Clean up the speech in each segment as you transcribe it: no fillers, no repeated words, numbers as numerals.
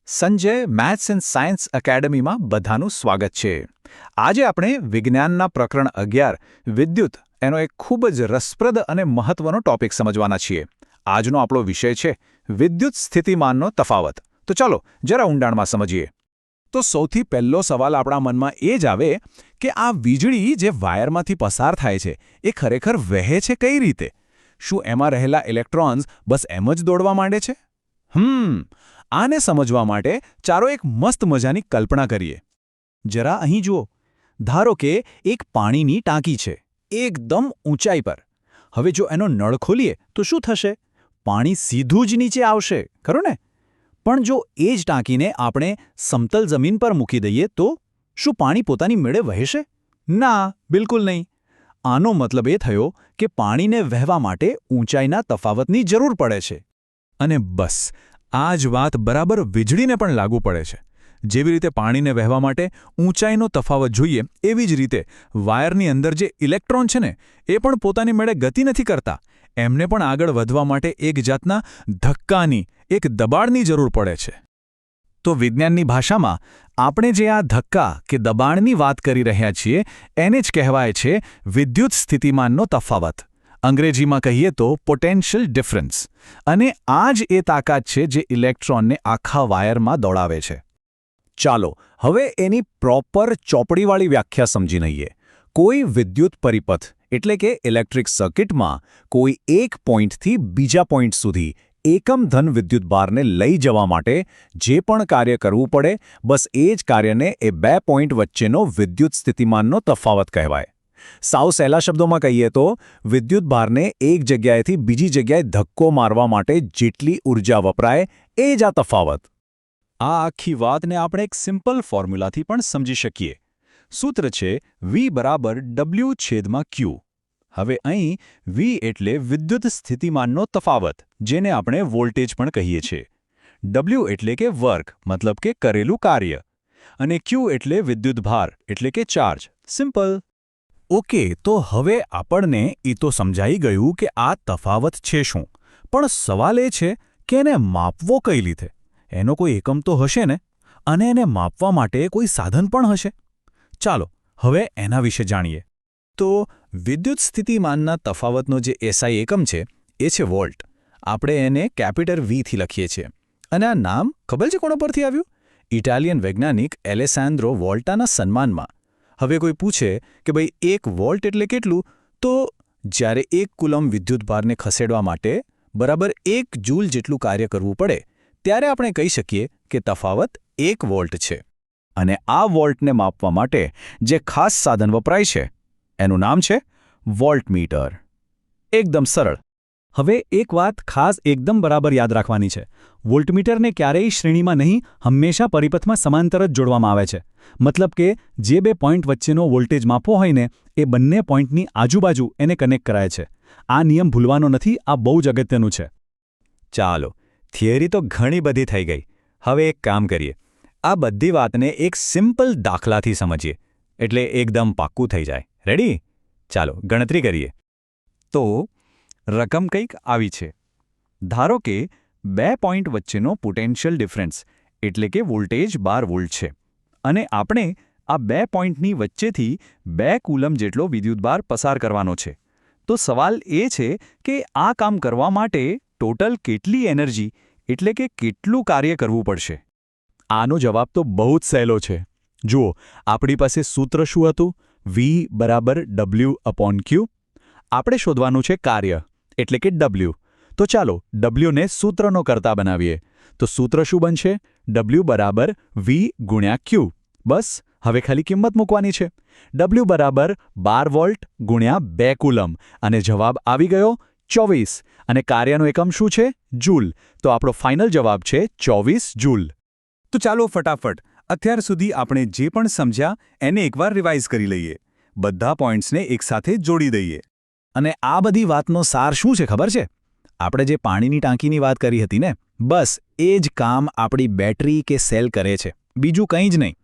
Sanjay maths and science એકેડમીમાં બધાનું સ્વાગત છે. આજે આપણે વિજ્ઞાનના પ્રકરણ 11 વિદ્યુત એનો એક ખૂબ જ રસપ્રદ અને મહત્વનો ટોપિક સમજવાના છીએ. આજનો આપણો વિષય છે વિદ્યુત સ્થિતિમાનનો તફાવત. તો ચાલો જરા ઊંડાણમાં સમજીએ. તો સૌથી પહેલો સવાલ આપણા મનમાં એ જ આવે કે આ વીજળી જે વાયરમાંથી પસાર થાય છે એ ખરેખર વહે છે કઈ રીતે? શું એમાં રહેલા ઇલેક્ટ્રોન્સ બસ એમ જ દોડવા માંડે છે? આને સમજવા માટે ચાલો એક મસ્ત મજાની કલ્પના કરીએ. જરા અહીં જુઓ. ધારો કે એક પાણીની ટાંકી છે, એકદમ ઊંચાઈ પર. હવે જો એનો નળ ખોલીએ તો શું થશે? પાણી સીધું જ નીચે આવશે, ખરું ને? પણ જો એ જ ટાંકીને આપણે સમતલ જમીન પર મૂકી દઈએ તો શું પાણી પોતાની મેળે વહેશે? ના, બિલકુલ નહીં. આનો મતલબ એ થયો કે પાણીને વહેવા માટે ઊંચાઈના તફાવતની જરૂર પડે છે. અને બસ આ જ વાત બરાબર વીજળીને પણ લાગુ પડે છે. જેવી રીતે પાણીને વહેવા માટે ઊંચાઈનો તફાવત જોઈએ, એવી જ રીતે વાયરની અંદર જે ઇલેક્ટ્રોન છે ને એ પણ પોતાની મેળે ગતિ નથી કરતા. એમને પણ આગળ વધવા માટે એક જાતના ધક્કાની, એક દબાણની જરૂર પડે છે. તો વિજ્ઞાનની ભાષામાં આપણે જે આ ધક્કા કે દબાણની વાત કરી રહ્યા છીએ એને જ કહેવાય છે વિદ્યુત સ્થિતિમાનનો તફાવત. અંગ્રેજીમાં કહીએ તો પોટેન્શિયલ ડિફરન્સ. અને આ જ એ તાકાત છે જે ઇલેક્ટ્રોનને આખા વાયરમાં દોડાવે છે. ચાલો હવે એની પ્રોપર ચોપડીવાળી વ્યાખ્યા સમજી લઈએ. કોઈ વિદ્યુત પરિપથ એટલે કે ઇલેક્ટ્રિક સર્કિટમાં કોઈ એક પોઈન્ટથી બીજા પોઈન્ટ સુધી એકમ ધન વિદ્યુતભારને લઈ જવા માટે જે પણ કાર્ય કરવું પડે, બસ એ જ કાર્યને એ બે પોઈન્ટ વચ્ચેનો વિદ્યુત સ્થિતિમાનનો તફાવત કહેવાય. સાવ સહેલા શબ્દોમાં કહીએ તો વિદ્યુતભારને એક જગ્યાએથી બીજી જગ્યાએ ધક્કો મારવા માટે જેટલી ઊર્જા વપરાય એ જ આ તફાવત. આ આખી વાતને આપણે એક સિમ્પલ ફોર્મ્યુલાથી પણ સમજી શકીએ. સૂત્ર છે V/W/Q. હવે અહીં V એટલે વિદ્યુત સ્થિતિમાનનો તફાવત, જેને આપણે વોલ્ટેજ પણ કહીએ છીએ. W એટલે કે વર્ક, મતલબ કે કરેલું કાર્ય. અને Q એટલે વિદ્યુતભાર, એટલે કે ચાર્જ. સિમ્પલ. ઓકે, તો હવે આપણને એ તો સમજાઈ ગયું કે આ તફાવત છે શું. પણ સવાલ એ છે કે એને માપવો કઈ રીતે? એનો કોઈ એકમ તો હશે ને? અને એને માપવા માટે કોઈ સાધન પણ હશે? ચાલો હવે એના વિશે જાણીએ. તો વિદ્યુત સ્થિતિમાનના તફાવતનો જે એસઆઈ એકમ છે એ છે વોલ્ટ. આપણે એને કેપિટલ V થી લખીએ છીએ. અને આ નામ ખબર છે કોના પરથી આવ્યું? ઇટાલિયન વૈજ્ઞાનિક એલેસાન્દ્રો વોલ્ટાના સન્માનમાં. હવે કોઈ પૂછે કે ભાઈ 1 વોલ્ટ એટલે કેટલું? તો જ્યારે 1 કુલમ વિદ્યુતભારને ખસેડવા માટે બરાબર 1 જૂલ જેટલું કાર્ય કરવું પડે, ત્યારે આપણે કહી શકીએ કે તફાવત 1 વોલ્ટ છે. અને આ વોલ્ટને માપવા માટે જે ખાસ સાધન વપરાય છે એનું નામ છે વોલ્ટમીટર. એકદમ સરળ. હવે એક વાત ખાસ એકદમ બરાબર યાદ રાખવાની છે. વોલ્ટમીટરને ક્યારેય શ્રેણીમાં નહીં, હંમેશા પરિપથમાં સમાંતર જ જોડવામાં આવે છે. મતલબ કે જે બે પોઈન્ટ વચ્ચેનો વોલ્ટેજ માપવો હોય ને એ બંને પોઈન્ટની આજુબાજુ એને કનેક્ટ કરાય છે. આ નિયમ ભૂલવાનો નથી, આ બહુ જ અગત્યનું છે. ચાલો, થિયરી તો ઘણી બધી થઈ ગઈ. હવે એક કામ કરીએ. આ બધી વાતને એક સિમ્પલ દાખલાથી સમજીએ, એટલે એકદમ પાક્કું થઈ જાય. રેડી? ચાલો ગણતરી કરીએ. તો રકમ કંઈક આવી છે. ધારો કે 2 પોઈન્ટ વચ્ચેનો પોટેન્શિયલ ડિફરન્સ એટલે કે વોલ્ટેજ 12 વોલ્ટ છે. અને આપણે આ 2 પોઈન્ટની વચ્ચેથી 2 કુલમ જેટલો વિદ્યુતભાર પસાર કરવાનો છે. તો સવાલ એ છે કે આ કામ કરવા માટે ટોટલ કેટલી એનર્જી એટલે કે કેટલું કાર્ય કરવું પડશે? આનો જવાબ તો બહુ જ સહેલો છે. જુઓ, આપણી પાસે સૂત્ર શું હતું? V/W/Q. આપણે શોધવાનું છે કાર્ય એટલે કે W. તો ચાલો Wને સૂત્રનો કરતા બનાવીએ. તો સૂત્ર શું બનશે? W = V/Q. બસ હવે ખાલી કિંમત મૂકવાની છે. W = 12 વોલ્ટ ગુણ્યા 2 કુલમ. અને જવાબ આવી ગયો 24. અને કાર્યનો એકમ શું છે? જૂલ. તો આપણો ફાઇનલ જવાબ છે 24 જૂલ. તો ચાલો ફટાફટ અત્યાર સુધી આપણે જે પણ સમજ્યા એને એકવાર રિવાઇઝ કરી લઈએ. બધા પોઈન્ટ્સને એકસાથે જોડી દઈએ. અને આ બધી વાતનો સાર શું છે ખબર છે? આપણે જે પાણીની ટાંકીની વાત કરી હતી ને, બસ એ જ કામ આપણી બેટરી કે સેલ કરે છે. બીજું કંઈ જ નહીં.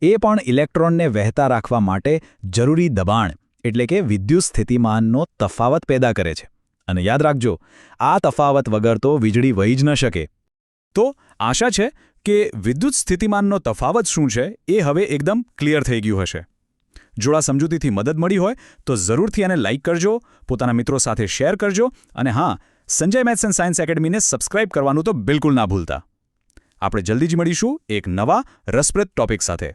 એ પણ ઇલેક્ટ્રોનને વહેતા રાખવા માટે જરૂરી દબાણ એટલે કે વિદ્યુત સ્થિતિમાનનો તફાવત પેદા કરે છે. અને યાદ રાખજો, આ તફાવત વગર તો વીજળી વહી જ ન શકે. તો આશા છે કે વિદ્યુત સ્થિતિમાનનો તફાવત શું છે એ હવે એકદમ ક્લિયર થઈ ગયું હશે. જો આ સમજૂતીથી મદદ મળી હોય તો જરૂરથી આને લાઇક કરજો, પોતાના મિત્રો સાથે શેર કરજો અને હા, સંજય મેથ્સ એન્ડ સાયન્સ એકેડમીને સબસ્ક્રાઇબ કરવાનું તો બિલકુલ ના ભૂલતા. આપણે જલ્દી જ મળીશું એક નવા રસપ્રદ ટોપિક સાથે.